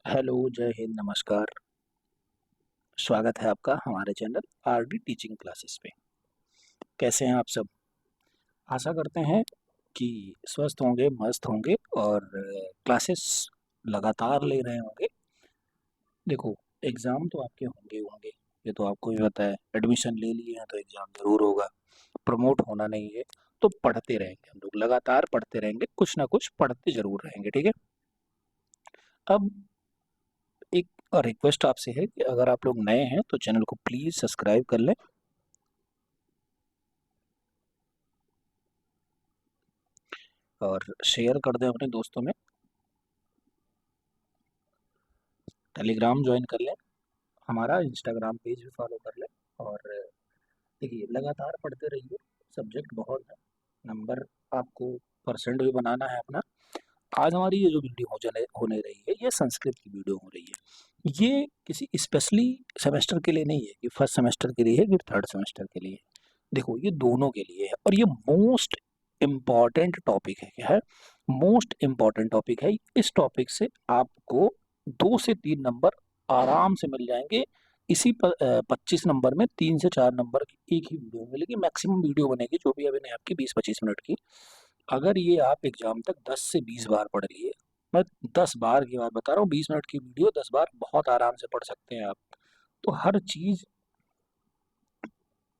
Hello, जय हिंद, नमस्कार। स्वागत है आपका हमारे चैनल आरडी टीचिंग क्लासेस पे। कैसे हैं आप सब? आशा करते हैं कि स्वस्थ होंगे, मस्त होंगे और क्लासेस लगातार ले रहे होंगे। देखो, एग्ज़ाम तो आपके होंगे ही होंगे, ये तो आपको भी पता है। एडमिशन ले लिए हैं तो एग्ज़ाम ज़रूर होगा। प्रमोट होना नहीं है, तो पढ़ते रहेंगे हम लोग, लगातार पढ़ते रहेंगे, कुछ ना कुछ पढ़ते ज़रूर रहेंगे, ठीक है? अब एक रिक्वेस्ट आपसे है कि अगर आप लोग नए हैं तो चैनल को प्लीज़ सब्सक्राइब कर लें और शेयर कर दें अपने दोस्तों में। टेलीग्राम ज्वाइन कर लें, हमारा इंस्टाग्राम पेज भी फॉलो कर लें। और देखिए, लगातार पढ़ते रहिए, सब्जेक्ट बहुत है, नंबर आपको परसेंट भी बनाना है अपना। आज हमारी ये जो वीडियो होने रही है, ये संस्कृत की वीडियो हो रही है। ये किसी स्पेशली सेमेस्टर के लिए नहीं है कि फर्स्ट सेमेस्टर के लिए है कि थर्ड सेमेस्टर के लिए है। देखो, ये दोनों के लिए है और ये मोस्ट इम्पॉर्टेंट टॉपिक है। क्या है? मोस्ट इम्पॉर्टेंट टॉपिक है। इस टॉपिक से आपको 2 से 3 नंबर आराम से मिल जाएंगे। इसी 25 नंबर में 3 से 4 नंबर की एक ही वीडियो मिलेगी, मैक्सिमम वीडियो बनेगी जो भी अभी आपकी 20-25 मिनट की। अगर ये आप एग्जाम तक 10 से 20 बार पढ़ लिए, मैं 10 बार की बात बता रहा हूँ, 20 मिनट की वीडियो 10 बार बहुत आराम से पढ़ सकते हैं आप। तो हर चीज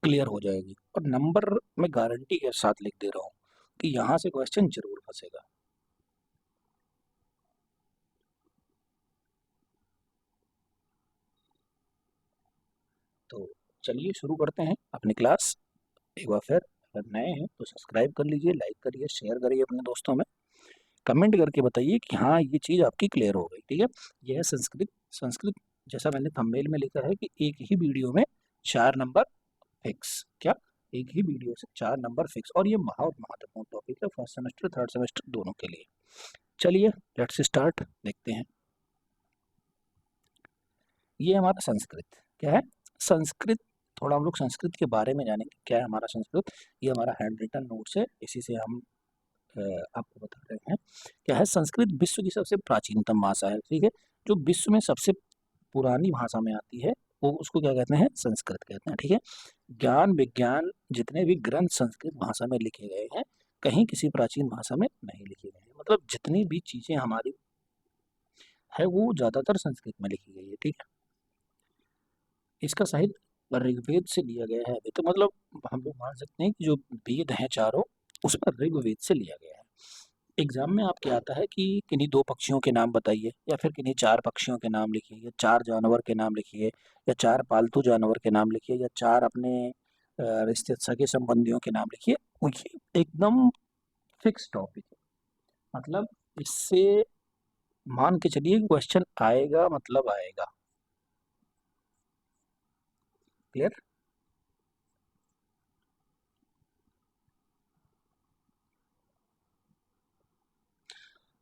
क्लियर हो जाएगी और नंबर मैं गारंटी के साथ लिख दे रहा हूँ कि यहाँ से क्वेश्चन जरूर फंसेगा। तो चलिए शुरू करते हैं अपनी क्लास। एक बार फिर, अगर नए हैं तो सब्सक्राइब कर लीजिए, लाइक करिए, शेयर करिए अपने दोस्तों में। कमेंट करके बताइए कि हाँ, ये चीज़ आपकी क्लियर हो गई, ठीक है? यह है संस्कृत। संस्कृत, जैसा मैंने थंबनेल में लिखा है कि एक ही वीडियो में 4 नंबर फिक्स। क्या? एक ही वीडियो से 4 नंबर फिक्स, और ये बहुत महत्वपूर्ण टॉपिक है फर्स्ट सेमेस्टर थर्ड सेमेस्टर दोनों के लिए। चलिए लेट्स स्टार्ट, देखते हैं। ये हमारा संस्कृत क्या है? संस्कृत, थोड़ा हम लोग संस्कृत के बारे में जानेंगे। क्या है हमारा संस्कृत? ये हमारा हैंड रिटन नोट्स है, इसी से हम अ, आपको बता रहे हैं। क्या है? संस्कृत विश्व की सबसे प्राचीनतम भाषा है, ठीक है? जो विश्व में सबसे पुरानी भाषा में आती है, वो उसको क्या कहते हैं? संस्कृत कहते हैं, ठीक है? ज्ञान विज्ञान जितने भी ग्रंथ संस्कृत भाषा में लिखे गए हैं, कहीं किसी प्राचीन भाषा में नहीं लिखे गए हैं। मतलब जितनी भी चीजें हमारी है वो ज्यादातर संस्कृत में लिखी गई है, ठीक है? इसका साहित्य ऋग्वेद से लिया गया है। तो मतलब हम लोग मान सकते हैं कि जो वेद हैं चारों, उसमें ऋग्वेद से लिया गया है। एग्जाम में आपके आता है कि किन्हीं 2 पक्षियों के नाम बताइए, या फिर किन्हीं 4 पक्षियों के नाम लिखिए, या 4 जानवर के नाम लिखिए, या 4 पालतू जानवर के नाम लिखिए, या 4 अपने रिश्ते सगे संबंधियों के नाम लिखिए। ये एकदम फिक्स टॉपिक है। मतलब इससे मान के चलिए क्वेश्चन आएगा, मतलब आएगा। क्लियर?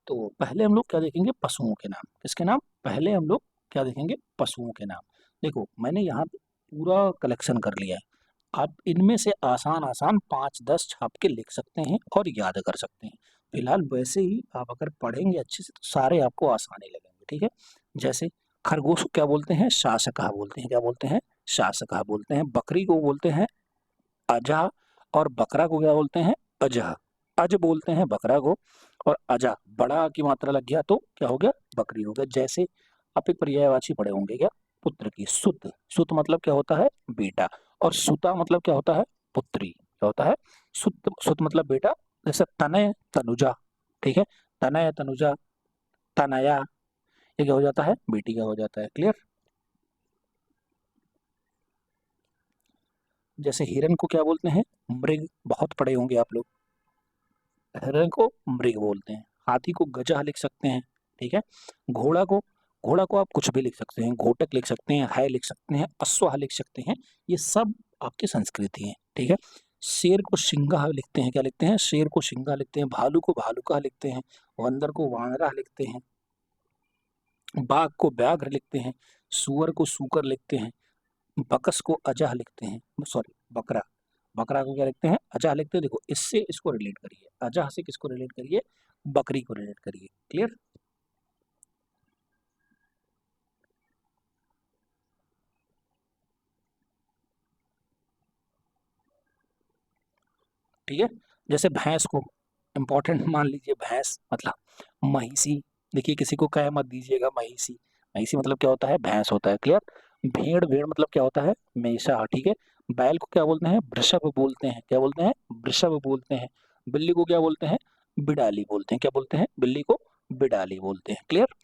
तो पहले हम लोग क्या देखेंगे? पशुओं के नाम। किसके नाम? पहले हम लोग क्या देखेंगे? पशुओं के नाम। देखो, मैंने यहाँ पे पूरा कलेक्शन कर लिया है। आप इनमें से आसान आसान 5-10 छाप के लिख सकते हैं और याद कर सकते हैं। फिलहाल वैसे ही आप अगर पढ़ेंगे अच्छे से तो सारे आपको आसानी लगेंगे, ठीक है? जैसे खरगोश को क्या बोलते हैं? शासकहा बोलते हैं। क्या बोलते हैं? शासकहा बोलते हैं। बकरी को बोलते हैं अजह, और बकरा को क्या बोलते हैं? अजह। अज बोलते हैं बकरा को, और अजा बड़ा की मात्रा लग गया तो क्या हो गया? बकरी हो गया। जैसे आप एक पर्यायवाची पढ़े होंगे, क्या? पुत्र की सुत। सुत मतलब क्या होता है? बेटा। और सुता मतलब क्या होता है? पुत्री। क्या होता है? सुत सुत मतलब बेटा। जैसे तनय तनुजा, ठीक है? तनय तनुजा, तनया, ये क्या हो जाता है? बेटी का हो जाता है। क्लियर? जैसे हिरन को क्या बोलते हैं? मृग। बहुत पढ़े होंगे आप लोग। हिरण को मृग बोलते हैं। हाथी को गजह लिख सकते हैं, ठीक है? घोड़ा को, घोड़ा को आप कुछ भी लिख सकते हैं, घोटक लिख सकते हैं, है लिख सकते हैं, अश्वह लिख सकते हैं। ये सब आपकी संस्कृति है, ठीक है? शेर को सिंगाह लिखते हैं। क्या लिखते हैं? शेर को सिंगाह लिखते हैं। भालू को भालुका लिखते हैं। बंदर को वानरा लिखते हैं। बाघ को व्याघ्र लिखते हैं। सुअर को सूकर लिखते हैं। बकस को अजह लिखते हैं, सॉरी बकरा। बकरा को क्या लिखते हैं? अजह लिखते हैं। देखो, इससे इसको रिलेट करिए, अजह से किसको रिलेट करिए? बकरी को रिलेट करिए। क्लियर? ठीक है। जैसे भैंस को इंपॉर्टेंट मान लीजिए, भैंस मतलब महिषी। देखिए किसी को कह मत दीजिएगा महिषी। महिषी मतलब क्या होता है, भैंस होता है। क्लियर। भेड़, भेड़ मतलब क्या होता है, मेषा। ठीक है। बैल को क्या बोलते हैं, वृषभ बोलते हैं। क्या बोलते हैं, वृषभ बोलते हैं। बिल्ली को क्या बोलते हैं, बिडाली बोलते हैं। क्या बोलते हैं, बिल्ली को बिडाली बोलते हैं। क्लियर।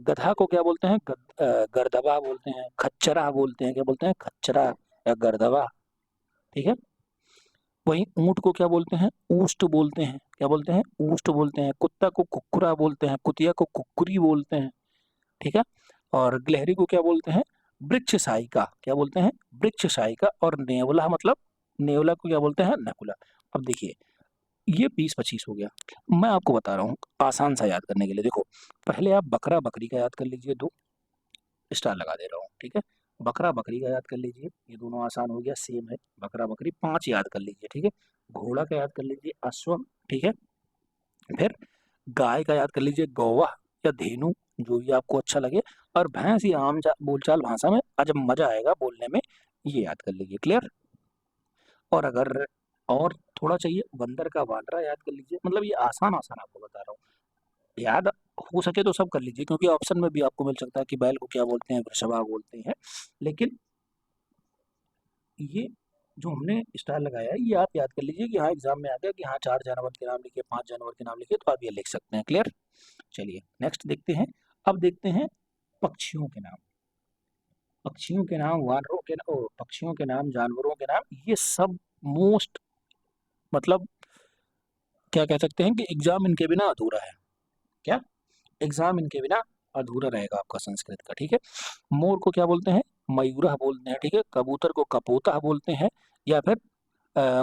गधा को क्या बोलते हैं, गर्दभा बोलते हैं। खच्चरा बोलते हैं। क्या बोलते हैं, खच्चरा या गर्दभा। ठीक है। वहीं ऊंट को क्या बोलते हैं, ऊष्ट बोलते हैं। क्या बोलते हैं, ऊष्ट बोलते हैं। कुत्ता को कुक्कुरा बोलते हैं। कुतिया को कुक्कुरी बोलते हैं। ठीक है। और गिलहरी को क्या बोलते हैं, वृक्ष शायिका। क्या बोलते हैं, वृक्ष शायिका। और नेवला मतलब, नेवला को क्या बोलते हैं, नकुला। अब देखिए ये 20-25 हो गया। मैं आपको बता रहा हूँ आसान सा याद करने के लिए। देखो पहले आप बकरा बकरी का याद कर लीजिए, 2 स्टार लगा दे रहा हूँ। ठीक है। बकरा बकरी का याद कर लीजिए, ये दोनों आसान हो गया, सेम है। बकरा बकरी 5 याद कर लीजिए। ठीक है। घोड़ा का याद कर लीजिए, अश्व। ठीक है। फिर गाय का याद कर लीजिए, गौवा या धेनु, जो भी आपको अच्छा लगे। और भैंस या आम बोलचाल भाषा में जब मजा आएगा बोलने में, ये याद कर लीजिए। क्लियर। और अगर और थोड़ा चाहिए, बंदर का वानरा याद कर लीजिए। मतलब ये आसान आसान आपको बता रहा हूँ, याद हो सके तो सब कर लीजिए, क्योंकि ऑप्शन में भी आपको मिल सकता है कि बैल को क्या बोलते हैं, वृषभा बोलते हैं। लेकिन ये जो हमने स्टार लगाया है, ये आप याद कर लीजिए कि हाँ एग्जाम में आ गया कि हाँ 4 जानवर के नाम लिखे, 5 जानवर के नाम लिखे, तो आप ये लिख सकते हैं। क्लियर। चलिए नेक्स्ट देखते हैं। अब देखते हैं पक्षियों के नाम। पक्षियों के नाम, वानरों के नाम, पक्षियों के नाम, जानवरों के नाम, ये सब मोस्ट, मतलब क्या कह सकते हैं कि एग्जाम इनके बिना अधूरा है। क्या, एग्जाम इनके बिना अधूरा रहेगा आपका संस्कृत का। ठीक है। मोर को क्या बोलते हैं, मयूरः बोलते हैं। ठीक है। कबूतर को कपोतः बोलते हैं, या फिर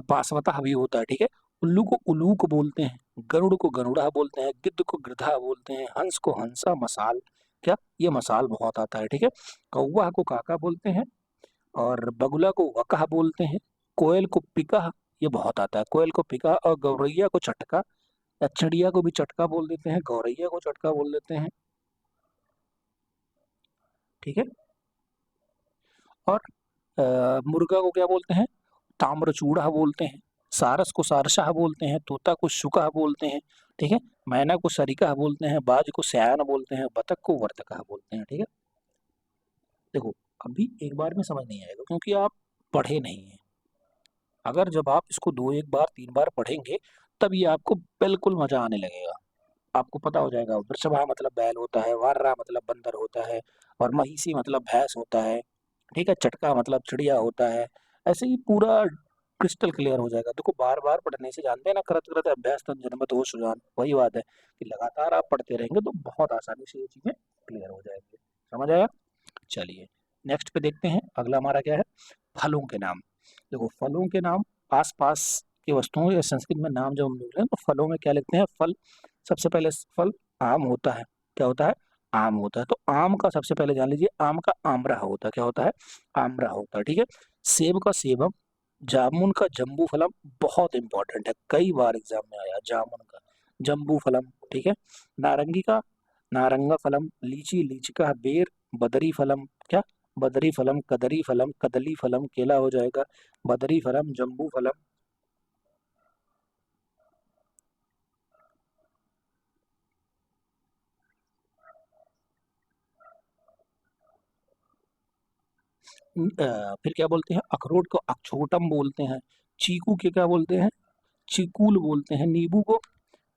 पाशवतः भी होता है। ठीक है। उल्लू को उलूक बोलते हैं। गरुड़ को गरुड़ा बोलते हैं। गिद्ध को गृधा बोलते हैं। हंस को हंसा, मसाल, क्या, ये मसाल बहुत आता है। ठीक है। कौवा को काका बोलते हैं। और बगुला को वकाह बोलते हैं। कोयल को पिका, ये बहुत आता है, कोयल को पिका। और गौरैया को चटका, या चिड़िया को भी चटका बोल देते हैं, गौरैया को चटका बोल देते हैं। ठीक है। और मुर्गा को क्या बोलते हैं, ताम्रचूड़ा बोलते हैं। सारस को सारसाह बोलते हैं। तोता को शुका बोलते हैं। ठीक है। मैना को सरिका बोलते हैं। बाज को सयान बोलते हैं। बतख को वर्तका बोलते हैं। ठीक है। देखो अभी एक बार में समझ नहीं आएगा, क्योंकि आप पढ़े नहीं हैं। अगर जब आप इसको 2 एक बार 3 बार पढ़ेंगे, तब ये आपको बिल्कुल मजा आने लगेगा। आपको पता हो जाएगा, वृषभा मतलब बैल होता है, वाररा मतलब बंदर होता है, और महिषी मतलब भैंस होता है। ठीक है। चटका मतलब चिड़िया होता है। ऐसे ही पूरा क्रिस्टल क्लियर हो जाएगा। देखो बार बार पढ़ने से, जानते हैं ना, करत करत अभ्यास तन जनमत हो सुजान, वही बात है कि लगातार आप पढ़ते रहेंगे तो बहुत आसानी से ये चीजें क्लियर हो जाएंगी। समझ आया। चलिए नेक्स्ट पे देखते हैं, अगला हमारा क्या है, फलों के नाम। देखो फलों के नाम, आसपास की वस्तुओं या संस्कृत में नाम जब हम लिख रहे हैं तो फलों में क्या लिखते हैं, फल। सबसे पहले फल आम होता है। क्या होता है, आम होता है। तो आम का सबसे पहले जान लीजिए, आम का आमरा होता है। क्या होता है, आमरा होता है। ठीक है। सेब का सेबम, जामुन का जम्बू फलम, बहुत इंपॉर्टेंट है, कई बार एग्जाम में आया जामुन का जम्बू फलम। ठीक है। नारंगी का नारंगा फलम, लीची लीची का बेर, बदरी फलम, क्या, बदरी फलम, कदरी फलम, कदली फलम, केला हो जाएगा, बदरी फलम, जम्बू फलम। फिर क्या बोलते हैं, अखरोट को अक्षोटम बोलते हैं। चीकू के क्या बोलते हैं, चिकूल बोलते हैं। नींबू को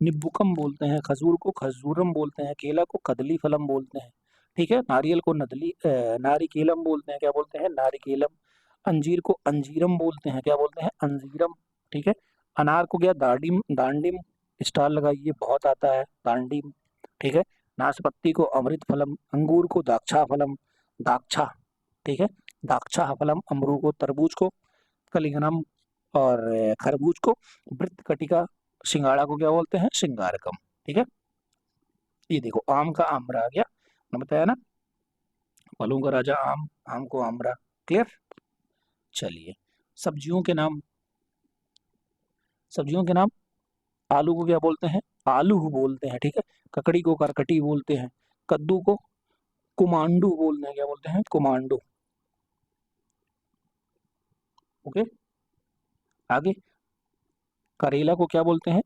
निब्बुकम बोलते हैं। खजूर को खजूरम बोलते हैं। केला को कदली फलम बोलते हैं। ठीक है। नारियल को नारिकेलम बोलते हैं। क्या बोलते हैं, नारिकेलम। अंजीर को अंजीरम बोलते हैं। क्या बोलते हैं, अंजीरम। ठीक है। अनार को क्या, दाडिम दांडिम, स्टार लगाइए, बहुत आता है, दांडिम। ठीक है। नाशपाती को अमृत फलम। अंगूर को दाक्षा फलम, दाक्षा। ठीक है। दाक्षा फलम। अमरूद को, तरबूज को कलिंगनम। और खरबूज को वृत्तकटिका। सिंगाड़ा को क्या बोलते हैं, सिंगारकम। ठीक है। ये देखो आम का आमरा आ गया, मैंने बताया ना, फलों का राजा आम, आम को आमरा। क्लियर। चलिए सब्जियों के नाम। सब्जियों के नाम, आलू को क्या बोलते हैं, आलू बोलते हैं। ठीक है। ककड़ी को करकटी बोलते हैं। कद्दू को कुमांडू बोलते हैं। क्या बोलते हैं, कुमांडू। ओके। आगे करेला को क्या बोलते हैं?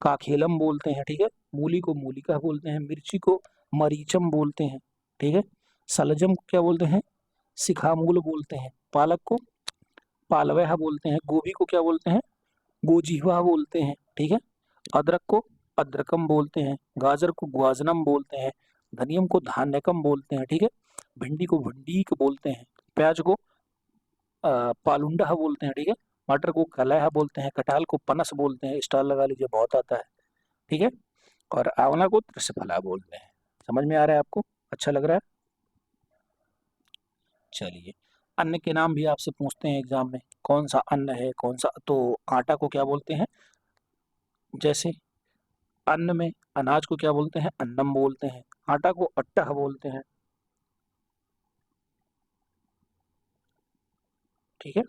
काखेलम बोलते हैं, ठीक है। मूली को मूलिका बोलते हैं, मिर्ची को मरीचम बोलते हैं, ठीक है। सलजम को क्या बोलते हैं? सिखामूल बोलते हैं। पालक को पालवेहा बोलते हैं। गोभी को क्या बोलते हैं? गोजीवा बोलते हैं, ठीक है। अदरक को अदरकम बोलते हैं। गाजर को ग्वाजनम बोलते हैं। धनियम को धान्यकम बोलते हैं, ठीक है। भिंडी को भिंडीक बोलते हैं। प्याज को पालुंडा बोलते हैं, ठीक है। मटर को कलह बोलते हैं। कटहल को पनस बोलते हैं, स्टार लगा लीजिए, बहुत आता है, ठीक है। और आंवला को त्रिशफला बोलते हैं। समझ में आ रहा है आपको? अच्छा लग रहा है? चलिए, अन्न के नाम भी आपसे पूछते हैं एग्जाम में। कौन सा अन्न है, कौन सा? तो आटा को क्या बोलते हैं? जैसे अन्न में अनाज को क्या बोलते हैं? अन्नम बोलते हैं। आटा को अट्टा बोलते हैं, ठीक है।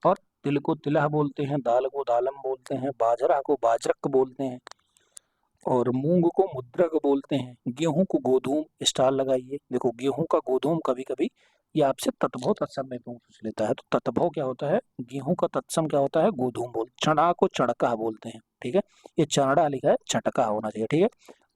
और तिल को तिलह बोलते हैं। दाल को दालम बोलते हैं। बाजरा को बाजरक बोलते हैं। और मूंग को मुद्रक बोलते हैं। गेहूं को गोधूम, स्टार लगाइए। देखो, गेहूं का गोधूम कभी कभी ये आपसे तत्भव तत्सम में पूछ लेता है। तो तत्भव क्या होता है? गेहूं का तत्सम क्या होता है? गोधूम बोल। चना को चणका बोलते हैं, ठीक है। ये चणड़ा लिखा है, चटका होना चाहिए, ठीक है।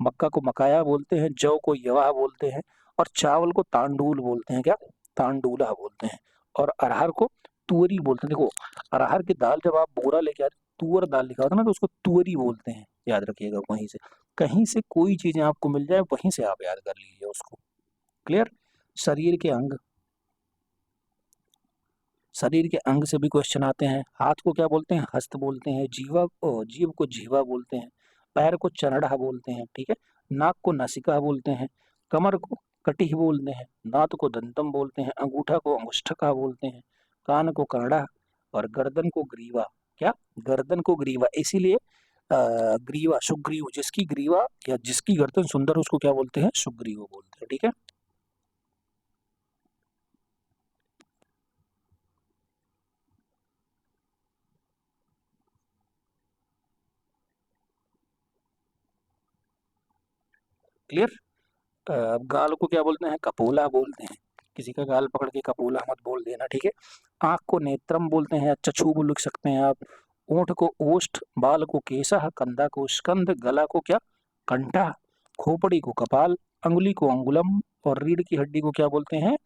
मक्का को मकाया बोलते हैं। जौ को यवा बोलते हैं। और चावल को तांडूल बोलते हैं। क्या? तांडूला बोलते हैं। और अरहर को तुअरी बोलते हैं। देखो, अरहर की दाल जब आप बोरा लेके आते, तुअर दाल लिखा होता है ना, तो उसको तुअरी बोलते हैं। याद रखिएगा, वहीं से कहीं से कोई चीजें आपको मिल जाए, वहीं से आप याद कर लीजिए उसको। क्लियर? शरीर के अंग, शरीर के अंग से भी क्वेश्चन आते हैं। हाथ को क्या बोलते हैं? हस्त बोलते हैं। जीव को जीवा बोलते हैं। पैर को चरणा बोलते हैं, ठीक है। नाक को नासिका बोलते हैं। कमर को कटिह बोलते हैं। दांत को दंतम बोलते हैं। अंगूठा को अंगुष्ठका बोलते हैं। कान को करड़ा। और गर्दन को ग्रीवा। क्या? गर्दन को ग्रीवा, इसीलिए ग्रीवा, सुग्रीव, जिसकी ग्रीवा या जिसकी गर्दन सुंदर उसको क्या बोलते हैं? सुग्रीव बोलते हैं, ठीक है। क्लियर? गाल को क्या बोलते हैं? कपोला बोलते हैं। किसी का गाल पकड़ के कपोला मत बोल देना, ठीक है। आंख को नेत्रम बोलते हैं, चक्षु भी लिख सकते हैं आप। ऊंट को ओष्ठ, बाल को केशा, कंधा को स्कंद, गला को क्या? कंठा, खोपड़ी को कपाल, अंगुली को अंगुलम, और रीढ़ की हड्डी को क्या बोलते हैं?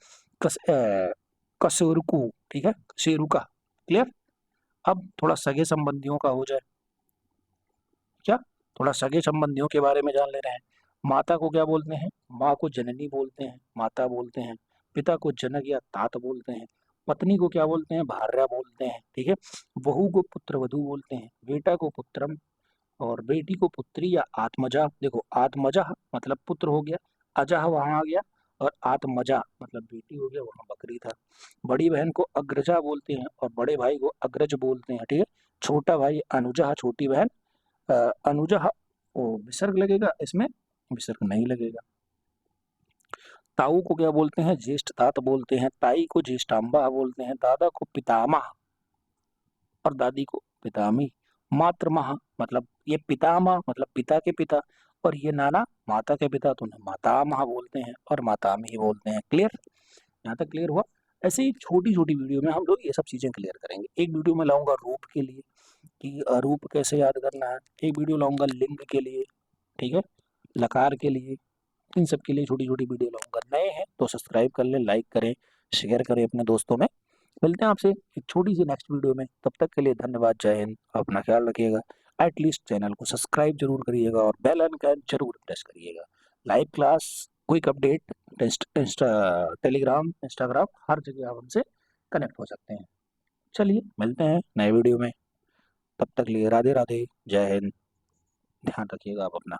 कशेरुकु, ठीक है, शेरुका। क्लियर? अब थोड़ा सगे संबंधियों का हो जाए। क्या? थोड़ा सगे संबंधियों के बारे में जान ले रहे हैं। माता को क्या बोलते हैं? माँ को जननी बोलते हैं, माता बोलते हैं। पिता को जनक या तात बोलते हैं। पत्नी को क्या बोलते हैं? भार्या बोलते हैं, ठीक है। बहू को पुत्र वधू बोलते हैं। बेटा को पुत्रम, और बेटी को पुत्री या आत्मजा। देखो, आत्मजा मतलब पुत्र हो गया, अजह वहां आ गया, और आत्मजा मतलब बेटी हो गया, वहां बकरी था। बड़ी बहन को अग्रजा बोलते हैं, और बड़े भाई को अग्रज बोलते हैं, ठीक है। छोटा भाई अनुजा, छोटी बहन अनुजा। ओ, विसर्ग लगेगा इसमें? विसर्ग नहीं लगेगा। ताऊ को क्या बोलते हैं? ज्येष्ठ तात बोलते हैं। ताई को ज्येष्ठांबा बोलते हैं। दादा को पितामह, और दादी को पितामी। मातृमह मतलब ये पितामह मतलब पिता के पिता, और ये नाना माता के पिता, तो उन्हें मातामह बोलते हैं और मातामही बोलते हैं। क्लियर? यहाँ तक क्लियर हुआ? ऐसे ही छोटी छोटी वीडियो में हम लोग ये सब चीजें क्लियर करेंगे। एक वीडियो में लाऊंगा रूप के लिए कि रूप कैसे याद करना है। एक वीडियो लाऊंगा लिंग के लिए, ठीक है, लकार के लिए। इन सब के लिए छोटी छोटी वीडियो लाऊंगा। नए हैं तो सब्सक्राइब कर लें, लाइक करें, शेयर करें अपने दोस्तों में। मिलते हैं आपसे एक छोटी सी नेक्स्ट वीडियो में। तब तक के लिए धन्यवाद। जय हिंद। अपना ख्याल रखिएगा। एटलीस्ट चैनल को सब्सक्राइब जरूर करिएगा और बेल आइकन जरूर प्रेस करिएगा। Live class, quick update, Telegram, Instagram, हर जगह आप हमसे कनेक्ट हो सकते हैं। चलिए, मिलते हैं नए वीडियो में। तब तक लिए राधे राधे, जय हिंद। ध्यान रखिएगा आप अपना।